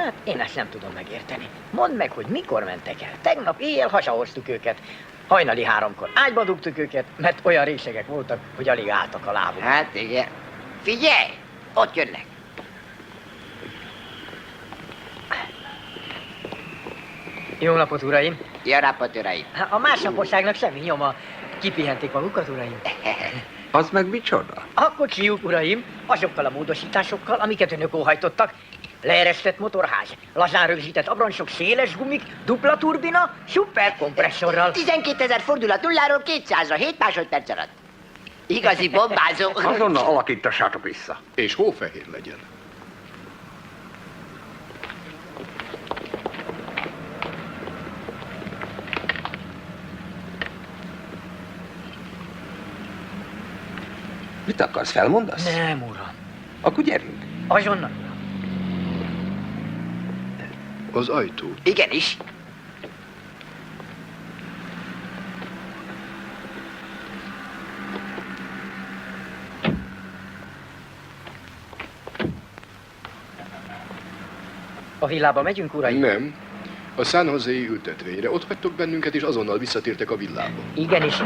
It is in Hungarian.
Hát én ezt nem tudom megérteni. Mondd meg, hogy mikor mentek el. Tegnap éjjel hasahoztuk őket. Hajnali 3-kor ágyba dugtuk őket, mert olyan résegek voltak, hogy alig álltak a lábuk. Hát igen. Figyelj! Ott jönnek. Jó napot, uraim! Jó napot, uraim! A másnaposságnak semmi nyoma. Kipihenték magukat, uraim? Az meg micsoda? A kocsijuk, uraim, azokkal a módosításokkal, amiket önök óhajtottak. Leeresztett motorház, lazán rögzített abroncsok, széles gumik, dupla turbina, szuperkompresszorral. 12 000 fordulat nulláról 200-ra, 7 másodperc alatt. Igazi bombázó. Azonnal alakítassátok vissza. És hófehér legyen. Mit akarsz, felmondasz? Nem, uram. Akkor gyerünk. Azonnal, uram. Az ajtó. Igenis. A villába megyünk, uraim? Nem. A San Jose-i ültetvényre. Ott hagytok bennünket, és azonnal visszatértek a villába. Igenis.